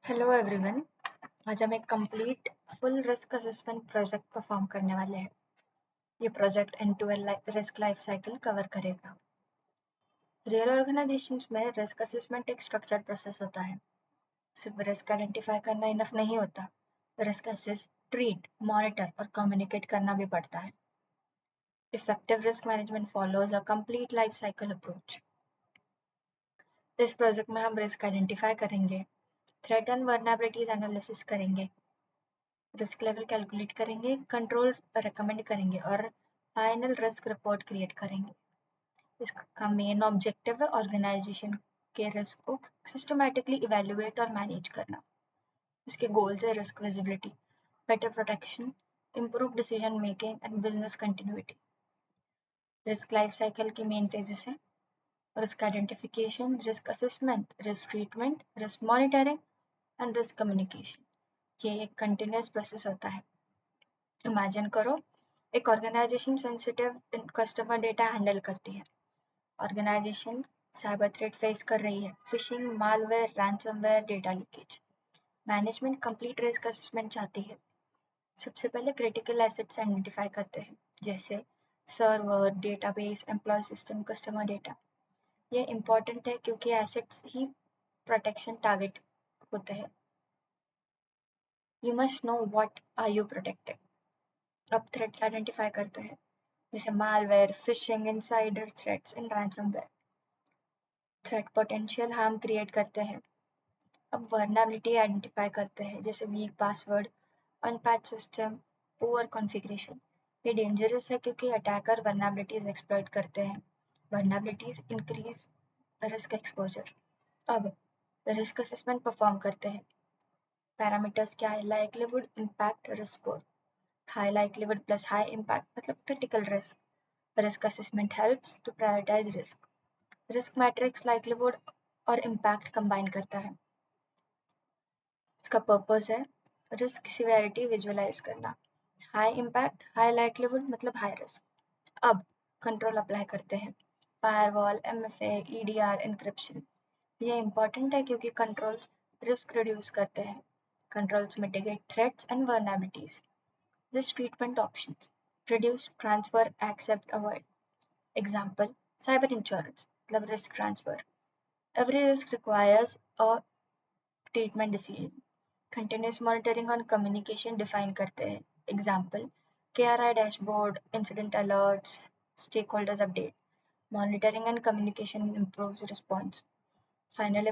Hello everyone. आज हम एक complete full risk assessment project perform करने वाले हैं। ये project and to and risk life cycle cover करेगा। रियल ऑर्गेनाइजेशंस में रिस्क असेसमेंट एक स्ट्रक्चर्ड प्रोसेस होता है। सिर्फ रिस्क आइडेंटिफाई करना इनफ नहीं होता, रिस्क असेस, ट्रीट, मॉनिटर और कम्युनिकेट करना भी पड़ता है। Effective risk management follows a complete life cycle approach. तो इस प्रोजेक्ट में हम रिस्क आइडेंटिफाई करेंगे, थ्रेट एंड वर्नरेबिलिटीज एनालिसिस करेंगे, रिस्क लेवल कैलकुलेट करेंगे, कंट्रोल रेकमेंड करेंगे और फाइनल रिस्क रिपोर्ट क्रिएट करेंगे। इसका मेन ऑब्जेक्टिव है ऑर्गेनाइजेशन के रिस्क को सिस्टमैटिकली इवेल्युएट और मैनेज करना। इसके गोल्स है risk visibility, better protection, improve decision making and business continuity. Risk life cycle के मेन फेजेस हैं risk identification, risk assessment, risk treatment, risk monitoring and risk communication. ये एक continuous process होता है। इमेजिन करो एक organisation sensitive customer data handle करती है। ऑर्गेनाइजेशन साइबर थ्रेट फेस कर रही है, fishing, malware, ransomware, data leakage. Management complete risk assessment चाहती है। सबसे पहले क्रिटिकल एसेट्स आइडेंटिफाई करते हैं, जैसे server, database, employee system, customer data. ये इंपॉर्टेंट है क्योंकि एसेट्स ही प्रोटेक्शन टारगेट होते हैं। You must know what are you protecting. अब थ्रेट्स आइडेंटिफाई करते हैं, जैसे malware, phishing, insider threats and ransomware। Threat potential harm create करते हैं। अब वर्नरेबिलिटी आइडेंटिफाई करते हैं, जैसे weak password, unpatched system, poor configuration. ये डेंजरस है क्योंकि अटैकर वर्नरेबिलिटीज एक्सप्लॉइट करते हैं। Vulnerabilities increase risk exposure. अब रिस्क असेसमेंट परफॉर्म करते हैं। पैरामीटर्स क्या है? Likelihood, impact, risk score. High likelihood plus high impact मतलब critical risk. Risk assessment helps to prioritize risk. Risk matrix likelihood और impact combine करता है। इसका पर्पस है रिस्क सिवियरिटी विजुअलाइज करना। हाई इम्पैक्ट, हाई लाइक्लीहुड मतलब हाई रिस्क। अब control apply करते हैं। Firewall, MFA, EDR, encryption. ये इंपॉर्टेंट है क्योंकि कंट्रोल्स रिस्क रिड्यूस करते हैं। Controls mitigate threats and vulnerabilities. Risk treatment options: reduce, transfer, accept, avoid. Example cyber insurance मतलब risk transfer. Every risk requires a treatment decision. Continuous monitoring on communication define करते हैं. Example, KRI dashboard, incident alerts, stakeholders update. Monitoring and communication improves response. Final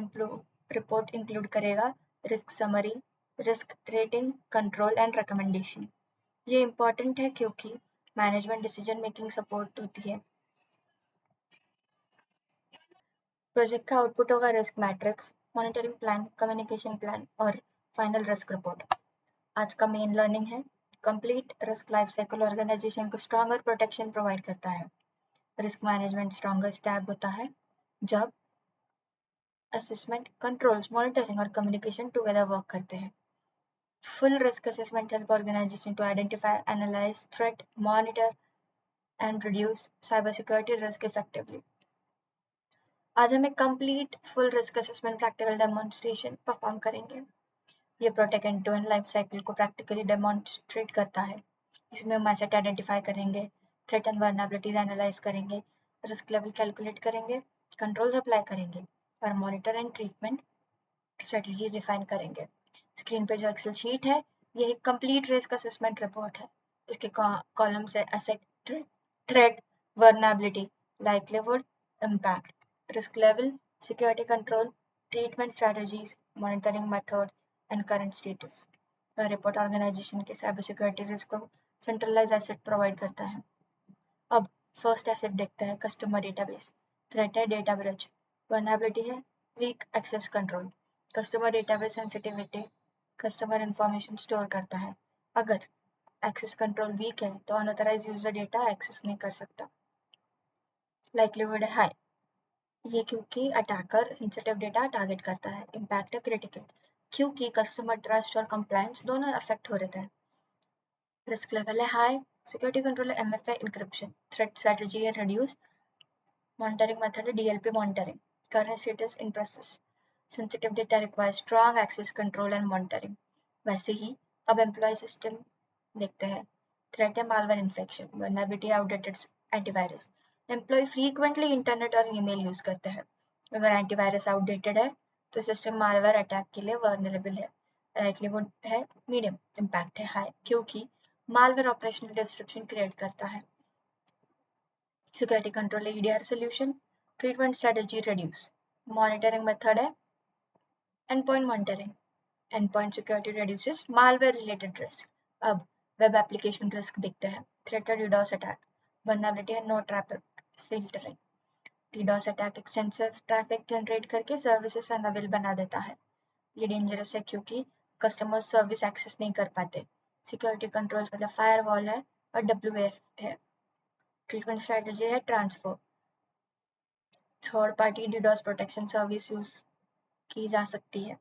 report include करेगा risk summary, risk rating, control and recommendation. ये important है क्योंकि management decision making support होती है. Project का output होगा risk matrix, monitoring plan, communication plan और final risk report. आज का मेन लर्निंग है complete risk life cycle organisation को स्ट्रॉन्गर प्रोटेक्शन प्रोवाइड करता है। रिस्क मैनेजमेंट स्ट्रॉन्गर टैब होता है जब असेसमेंट, कंट्रोल्स, मॉनिटरिंग और कम्युनिकेशन टुगेदर वर्क करते हैं। Full risk assessment help organisation to identify, analyse threat, monitor and reduce cyber security risk effectively. आज हम एक complete full risk assessment practical demonstration perform करेंगे। ये project end to end life cycle को practically demonstrate करता है। इसमें हम एसेट आइडेंटिफाई करेंगे, थ्रेट एंड वर्नरेबिलिटीज एनालाइज करेंगे, रिस्क लेवल कैलकुलेट करेंगे, कंट्रोल्स अप्लाई करेंगे और monitor and treatment strategy define करेंगे। स्क्रीन पे जो एक्सेल शीट है ये एक कंप्लीट रिस्क असेसमेंट रिपोर्ट है। इसके कॉलम्स है asset, threat, vulnerability, likelihood, impact, risk level, security control, treatment strategies, monitoring method, and current status। Report organisation के साइबर सिक्योरिटी रिस्क को सेंट्रलाइज एसेट प्रोवाइड करता है। अब फर्स्ट एसेट देखते हैं कस्टमर डेटाबेस। थ्रेट है डेटा ब्रीच, वर्नरेबिलिटी है weak access control. Customer database sensitivity, customer information store करता है। अगर एक्सेस कंट्रोल वीक है तो अनऑथराइज यूजर डेटा एक्सेस नहीं कर सकता। लाइक्लीहुड है हाई, ये क्योंकि अटैकर सेंसिटिव डेटा टारगेट करता है। इम्पैक्ट है क्रिटिकल, क्योंकि कस्टमर ट्रस्ट और कंप्लायंस दोनों अफेक्ट हो रहे हैं। रिस्क लेवल है हाई, सिक्योरिटी कंट्रोल है एमएफए, इंक्रिप्शन, थ्रेट स्ट्रेटजी है रिड्यूस, मॉनिटरिंग मेथड है DLP monitoring, current status in process. Sensitive data requires strong access control and monitoring. वैसे ही अब एम्प्लॉय सिस्टम देखते हैं. थ्रेट है malware infection, vulnerability outdated antivirus. Employ frequently internet और email use करते हैं. अगर एंटीवायरस आउटडेटेड है तो सिस्टम malware अटैक के लिए vulnerable है. लाइकलीहुड है मीडियम, इम्पैक्ट है हाई क्योंकि malware ऑपरेशनल डिस्ट्रप्शन क्रिएट करता है. Security control EDR solution. Treatment strategy reduce. Monitoring method है endpoint monitoring. Endpoint security reduces malware related risk. अब वेब एप्लीकेशन रिस्क देखते हैं. Threat DDoS attack. vulnerability है no traffic filtering. DDoS attack extensive traffic generate करके services अनअवेल बना देता है. ये डेंजरस है क्योंकि कस्टमर सर्विस एक्सेस नहीं कर पाते. सिक्योरिटी कंट्रोल्स मतलब फायरवॉल है और WAF है. ट्रीटमेंट स्ट्रेटजी है transfer. Third party DDoS protection service use की जा सकती है.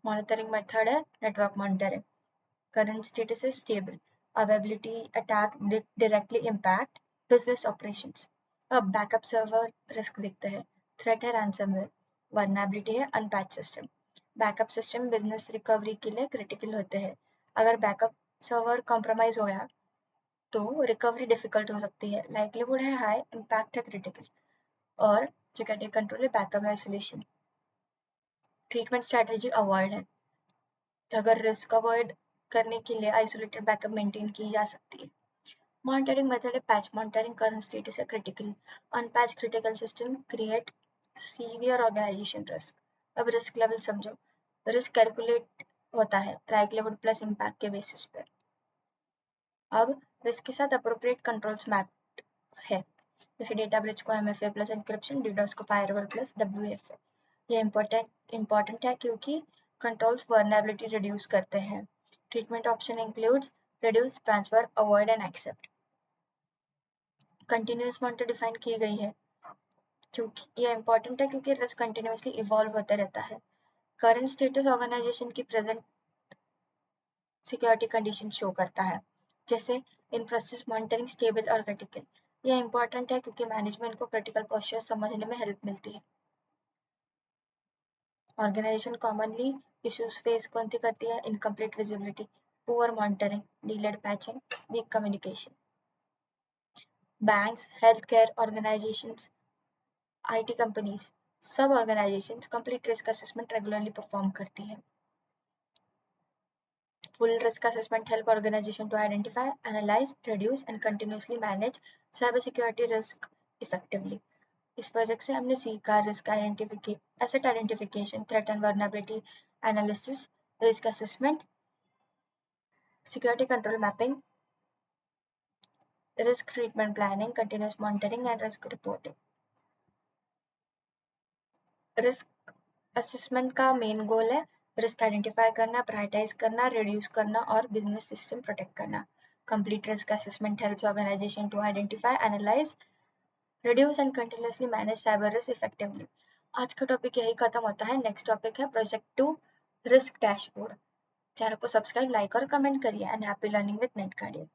मॉनिटरिंग मेथड है नेटवर्क मॉनिटरिंग. करंट स्टेटस है stable. Availability attack directly impact business operations. अब बैकअप सर्वर रिस्क देखते हैं. थ्रेट है रैंसमवेयर. वल्नरेबिलिटी है unpatched system. Backup system business recovery के लिए क्रिटिकल होते हैं. अगर बैकअप सर्वर कॉम्प्रोमाइज हो गया तो रिकवरी डिफिकल्ट हो सकती है. लाइकलीहुड है हाई, इम्पैक्ट है क्रिटिकल. और सिक्योरिटी कंट्रोल है backup isolation. Treatment strategy avoid है. अगर रिस्क अवॉइड करने के लिए आइसोलेटेड बैकअप मेंटेन की जा सकती है. मॉनिटरिंग मेथड है पैच मॉनिटरिंग. करंट स्टेटस है critical. Unpatched critical system create severe organization risk. अब रिस्क लेवल समझो. रिस्क कैलकुलेट होता है लाइकलीहुड प्लस इम्पैक्ट के बेसिस पे. अब रिस्क के साथ अप्रोप्रिएट कंट्रोल्स मैप है. जैसे डेटा ब्रिज को MFA प्लस एन्क्रिप्शन, DDoS को फायरवॉल प्लस WFA. ये इम्पोर्टेंट है क्योंकि कंट्रोल्स वल्नरेबिलिटी रिड्यूस करते हैं. Treatment option includes reduce, transfer, avoid and accept. Continuous monitor define की गई है क्योंकि ये इम्पोर्टेंट है क्योंकि रिस्क कंटिन्यूसली इवॉल्व होता रहता है. करंट स्टेटस ऑर्गेनाइजेशन की प्रेजेंट सिक्योरिटी कंडीशन शो करता है. जैसे इन प्रोसेस मॉनिटरिंग स्टेबल और क्रिटिकल. यह इम्पोर्टेंट है क्योंकि मैनेजमेंट को क्रिटिकल पोस्चर समझने में हेल्प मिलती है. ऑर्गेनाइजेशन कॉमनली इश्यूज फेस कौन सी करती है? Incomplete visibility, poor monitoring, delayed patching, weak communication. Banks, health care organizations, IT companies, सब organizations complete risk assessment regularly perform करती है. Full risk assessment help organization to identify, analyze, reduce and continuously manage cybersecurity risk effectively. इस project से हमने सीखा risk asset identification, threat and vulnerability analysis, risk assessment, security control mapping, risk treatment planning, continuous monitoring and risk reporting. Risk assessment का main goal है risk identify करना, prioritise करना, reduce करना और बिजनेस सिस्टम प्रोटेक्ट करना. Complete risk assessment helps organisation to identify, analyse, reduce and continuously manage cyber risk effectively. आज का topic यही खत्म होता है. नेक्स्ट टॉपिक है प्रोजेक्ट 2 रिस्क डैशबोर्ड. चैनल को सब्सक्राइब, लाइक और कमेंट करिए. And happy learning with net guardian.